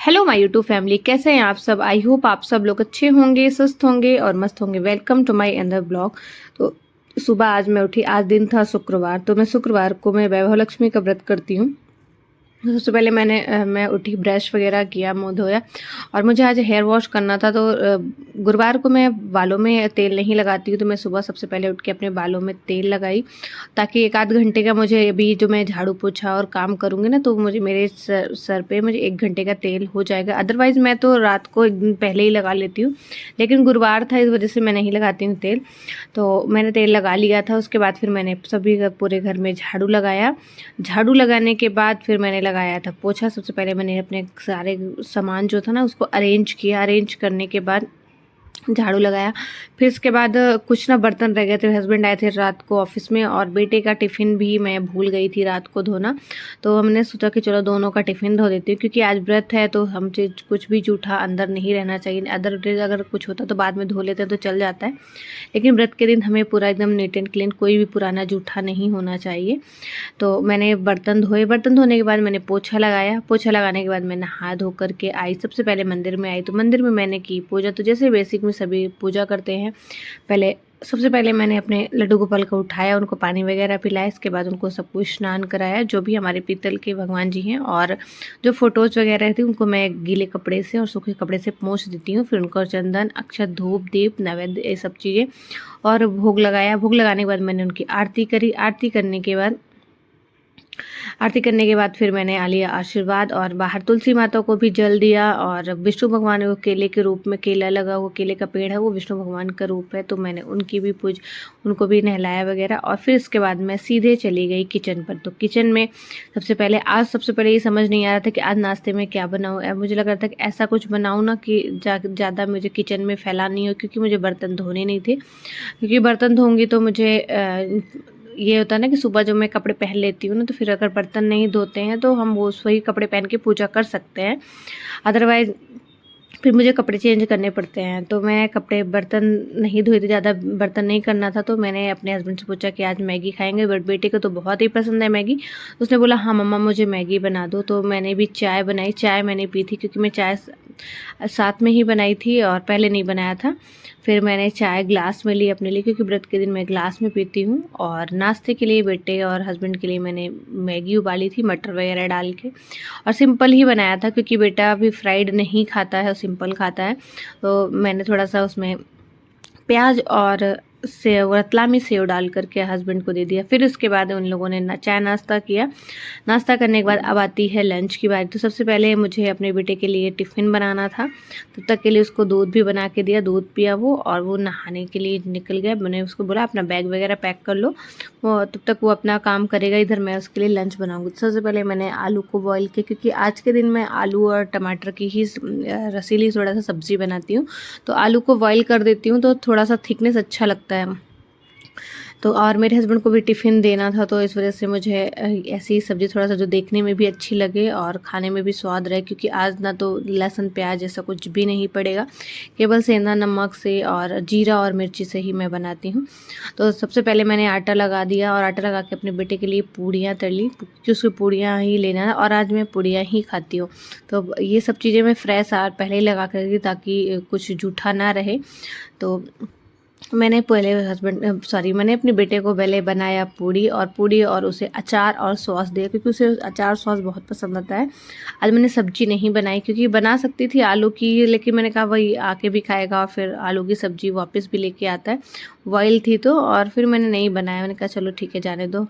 Hello my YouTube family, कैसे हैं आप सब। आई होप आप सब लोग अच्छे होंगे, स्वस्थ होंगे और मस्त होंगे। Welcome to my another blog. तो सुबह आज मैं उठी, आज दिन था शुक्रवार। तो मैं शुक्रवार को मैं वैभव लक्ष्मी का व्रत करती हूँ। तो सबसे पहले मैं उठी, ब्रश वगैरह किया, मुंह धोया और मुझे आज हेयर वॉश करना था। तो गुरुवार को मैं बालों में तेल नहीं लगाती हूँ, तो मैं सुबह सबसे पहले उठ के अपने बालों में तेल लगाई, ताकि एक आध घंटे का मुझे अभी जो मैं झाड़ू पोछा और काम करूँगी ना, तो मुझे मेरे सर पे मुझे 1 घंटे का तेल हो जाएगा। अदरवाइज़ मैं तो रात को एक दिन पहले ही लगा लेती हूँ, लेकिन गुरुवार था इस वजह से मैं नहीं लगाती हूँ तेल। तो मैंने तेल लगा लिया था। उसके बाद फिर मैंने सभी पूरे घर में झाड़ू लगाया। झाड़ू लगाने के बाद फिर मैंने लगाया था पोछा। सबसे पहले मैंने अपने सारे सामान जो था ना उसको अरेंज किया। अरेंज करने के बाद झाड़ू लगाया। फिर इसके बाद कुछ ना बर्तन रह गए थे, हस्बैंड आए थे रात को ऑफिस में, और बेटे का टिफ़िन भी मैं भूल गई थी रात को धोना। तो हमने सोचा कि चलो दोनों का टिफ़िन धो देती हूँ, क्योंकि आज व्रत है तो हम चीज कुछ भी जूठा अंदर नहीं रहना चाहिए। अदर डेज अगर कुछ होता तो बाद में धो लेते तो चल जाता है, लेकिन व्रत के दिन हमें पूरा एकदम नीट एंड क्लीन, कोई भी पुराना जूठा नहीं होना चाहिए। तो मैंने बर्तन धोए। बर्तन धोने के बाद मैंने पोछा लगाया। पोछा लगाने के बाद मैं नहा धो करके आई। सबसे पहले मंदिर में आई, तो मंदिर में मैंने की पूजा। तो जैसे बेसिक में सभी पूजा करते हैं, सबसे पहले मैंने अपने लड्डू गोपाल को उठाया, उनको पानी वगैरह पिलाया। इसके बाद उनको सबको स्नान कराया, जो भी हमारे पीतल के भगवान जी हैं। और जो फ़ोटोज़ वगैरह थी उनको मैं गीले कपड़े से और सूखे कपड़े से पोंछ देती हूँ। फिर उनको चंदन, अक्षत, धूप, दीप, नैवेद्य, ये सब चीज़ें और भोग लगाया। भोग लगाने के बाद मैंने उनकी आरती करी। आरती करने के बाद फिर मैंने लिया आशीर्वाद, और बाहर तुलसी माता को भी जल दिया। और विष्णु भगवान को केले के रूप में, केला लगा हुआ केले का पेड़ है, वो विष्णु भगवान का रूप है, तो मैंने उनकी भी उनको भी नहलाया वगैरह। और फिर इसके बाद मैं सीधे चली गई किचन पर। तो किचन में सबसे पहले ये समझ नहीं आ रहा था कि आज नाश्ते में क्या बनाऊँ। मुझे लग रहा था कि ऐसा कुछ बनाऊँ ना कि ज़्यादा मुझे किचन में फैलानी हो, क्योंकि मुझे बर्तन धोने नहीं थे। क्योंकि बर्तन धोऊंगी तो मुझे ये होता है ना कि सुबह जो मैं कपड़े पहन लेती हूँ ना, तो फिर अगर बर्तन नहीं धोते हैं तो हम वो वही कपड़े पहन के पूजा कर सकते हैं। अदरवाइज़ फिर मुझे कपड़े चेंज करने पड़ते हैं। तो मैं बर्तन नहीं धोई थी, ज़्यादा बर्तन नहीं करना था। तो मैंने अपने हस्बैंड से पूछा कि आज मैगी खाएंगे, बट बेटे को तो बहुत ही पसंद है मैगी। उसने बोला हाँ मम्मा मुझे मैगी बना दो। तो मैंने भी चाय बनाई। चाय मैंने पी थी, क्योंकि मैं चाय साथ में ही बनाई थी और पहले नहीं बनाया था। फिर मैंने चाय ग्लास में ली अपने लिए, क्योंकि व्रत के दिन मैं ग्लास में पीती हूँ। और नाश्ते के लिए बेटे और हस्बैंड के लिए मैंने मैगी उबाली थी मटर वगैरह डाल के, और सिंपल ही बनाया था, क्योंकि बेटा अभी फ्राइड नहीं खाता है, सिंपल खाता है। तो मैंने थोड़ा सा उसमें प्याज और सेव, रतलामी सेव डाल करके हस्बैंड को दे दिया। फिर उसके बाद उन लोगों ने चाय नाश्ता किया। नाश्ता करने के बाद अब आती है लंच की बारी। तो सबसे पहले मुझे अपने बेटे के लिए टिफ़िन बनाना था। तब तक के लिए उसको दूध भी बना के दिया, दूध पिया वो, और वो नहाने के लिए निकल गया। मैंने उसको बोला अपना बैग वगैरह पैक कर लो, वो तब तक वो अपना काम करेगा, इधर मैं उसके लिए लंच बनाऊँगी। सबसे पहले मैंने आलू को बॉईल किया, क्योंकि आज के दिन मैं आलू और टमाटर की ही रसीली थोड़ा सा सब्ज़ी बनाती हूँ। तो आलू को बॉईल कर देती हूँ, तो थोड़ा सा थिकनेस अच्छा लगता है। तो और मेरे हस्बैंड को भी टिफ़िन देना था, तो इस वजह से मुझे ऐसी सब्ज़ी थोड़ा सा जो देखने में भी अच्छी लगे और खाने में भी स्वाद रहे, क्योंकि आज ना तो लहसुन प्याज ऐसा कुछ भी नहीं पड़ेगा, केवल सेंधा नमक से और जीरा और मिर्ची से ही मैं बनाती हूँ। तो सबसे पहले मैंने आटा लगा दिया, और आटा लगा के अपने बेटे के लिए पूड़ियाँ तल ली, क्योंकि उसको पूड़ियाँ ही लेना है, और आज मैं पूड़ियाँ ही खाती हूँ। तो ये सब चीज़ें मैं फ्रेश पहले ही लगा कर रखी, ताकि कुछ जूठा ना रहे। तो मैंने अपने बेटे को पहले बनाया पूड़ी और उसे अचार और सॉस दिया, क्योंकि उसे अचार सॉस बहुत पसंद आता है। आज मैंने सब्जी नहीं बनाई, क्योंकि बना सकती थी आलू की, लेकिन मैंने कहा वही आके भी खाएगा और फिर आलू की सब्जी वापस भी लेके आता है, बॉयल थी तो। और फिर मैंने नहीं बनाया, मैंने कहा चलो ठीक है जाने दो।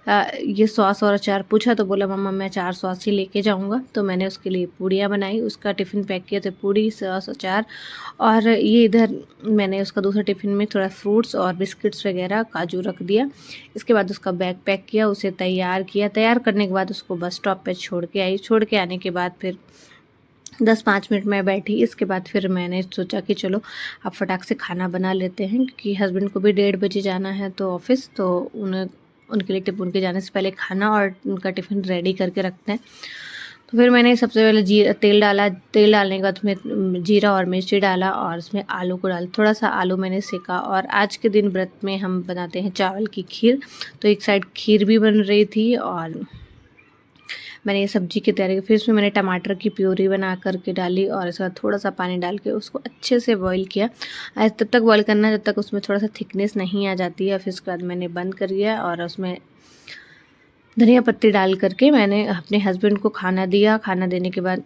ये सॉस और अचार पूछा तो बोला मम्मा मैं अचार सॉस ही लेके जाऊंगा। तो मैंने उसके लिए पूड़ियाँ बनाई, उसका टिफ़िन पैक किया, तो पूड़ी सॉस अचार। और ये इधर मैंने उसका दूसरा टिफ़िन में थोड़ा फ्रूट्स और बिस्किट्स वगैरह काजू रख दिया। इसके बाद उसका बैग पैक किया, उसे तैयार किया। तैयार करने के बाद उसको बस स्टॉप पे छोड़ के आई। छोड़ के आने के बाद फिर 10-5 मिनट मैं बैठी। इसके बाद फिर मैंने सोचा कि चलो अब फटाक से खाना बना लेते हैं, क्योंकि हस्बैंड को भी 1:30 बजे जाना है तो ऑफिस। तो उनके लिए उनके जाने से पहले खाना और उनका टिफ़िन रेडी करके रखते हैं। तो फिर मैंने सबसे पहले तेल डाला। तेल डालने के बाद उसमें जीरा और मिर्ची डाला, और उसमें आलू को डाल, थोड़ा सा आलू मैंने सेका। और आज के दिन व्रत में हम बनाते हैं चावल की खीर। तो एक साइड खीर भी बन रही थी, और मैंने ये सब्ज़ी की तैयारी की। फिर इसमें मैंने टमाटर की प्यूरी बना कर के डाली और इसके बाद थोड़ा-सा पानी डाल के उसको अच्छे से बॉईल किया। तब तक बॉईल करना है जब तक उसमें थोड़ा-सा थिकनेस नहीं आ जाती है। फिर उसके बाद मैंने बंद कर दिया और उसमें धनिया पत्ती डाल कर के मैंने अपने हस्बैंड को खाना दिया। खाना देने के बाद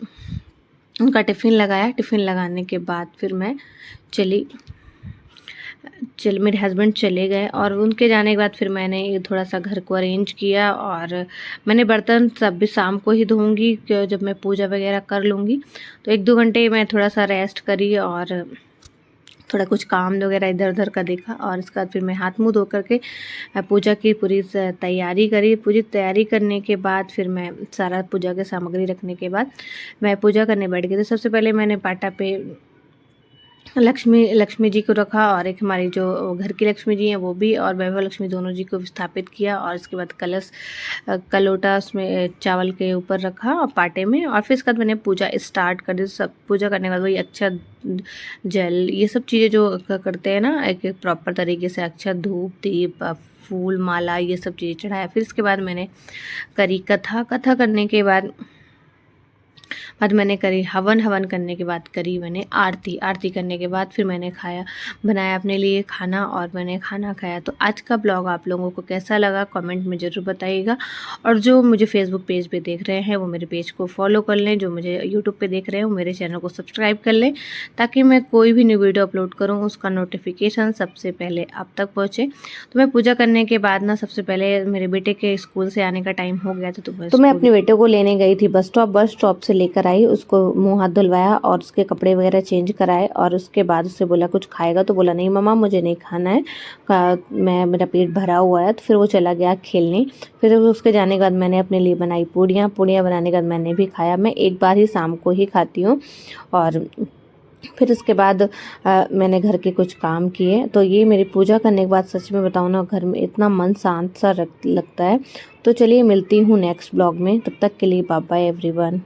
उनका टिफ़िन लगाया। टिफ़िन लगाने के बाद फिर मैं मेरे हस्बैंड चले गए और उनके जाने के बाद फिर मैंने थोड़ा-सा घर को अरेंज किया और मैंने बर्तन सब भी शाम को ही धोऊँगी जब मैं पूजा वगैरह कर लूँगी। तो 1-2 घंटे मैं थोड़ा-सा रेस्ट करी और थोड़ा कुछ काम वगैरह इधर-उधर का देखा और इसके बाद फिर मैं हाथ मुँह धो कर के पूजा की पूरी तैयारी करी। पूरी तैयारी करने के बाद फिर मैं सारा पूजा की सामग्री रखने के बाद मैं पूजा करने बैठ गई। तो सबसे पहले मैंने पाटा पे लक्ष्मी जी को रखा और एक हमारी जो घर की लक्ष्मी जी हैं वो भी और वैभव लक्ष्मी दोनों जी को स्थापित किया और इसके बाद कलश का लोटा उसमें चावल के ऊपर रखा और पाटे में और फिर इसके बाद मैंने पूजा स्टार्ट कर दी। सब पूजा करने के बाद वही अक्षत, जल, ये सब चीज़ें जो करते हैं ना एक प्रॉपर तरीके से, अक्षत, धूप, दीप, फूल, माला, ये सब चीज़ें चढ़ाया। फिर इसके बाद मैंने करी कथा करने के बाद मैंने करी हवन करने के बाद करी मैंने आरती करने के बाद फिर मैंने बनाया अपने लिए खाना और मैंने खाना खाया। तो आज का ब्लॉग आप लोगों को कैसा लगा कमेंट में ज़रूर बताइएगा और जो मुझे फेसबुक पेज पे देख रहे हैं वो मेरे पेज को फॉलो कर लें, जो मुझे यूट्यूब पे देख रहे हैं वो मेरे चैनल को सब्सक्राइब कर लें ताकि मैं कोई भी न्यू वीडियो अपलोड करूँ उसका नोटिफिकेशन सबसे पहले आप तक पहुँचे। तो मैं पूजा करने के बाद ना सबसे पहले मेरे बेटे के स्कूल से आने का टाइम हो गया था तो मैं अपने बेटे को लेने गई थी बस स्टॉप से लेकर आई, उसको मुंह हाथ धुलवाया और उसके कपड़े वगैरह चेंज कराए और उसके बाद उससे बोला कुछ खाएगा तो बोला नहीं मम्मा मुझे नहीं खाना है, मेरा पेट भरा हुआ है। तो फिर वो चला गया खेलने। फिर उसके जाने के बाद मैंने अपने लिए बनाई पूड़ियाँ बनाने के बाद मैंने भी खाया। मैं एक बार ही शाम को ही खाती हूँ और फिर उसके बाद मैंने घर के कुछ काम किए। तो ये मेरी पूजा करने के बाद सच में बताऊँ ना घर में इतना मन शांत सा लगता है। तो चलिए मिलती हूँ नेक्स्ट ब्लॉग में, तब तक के लिए बाय बाय एवरीवन।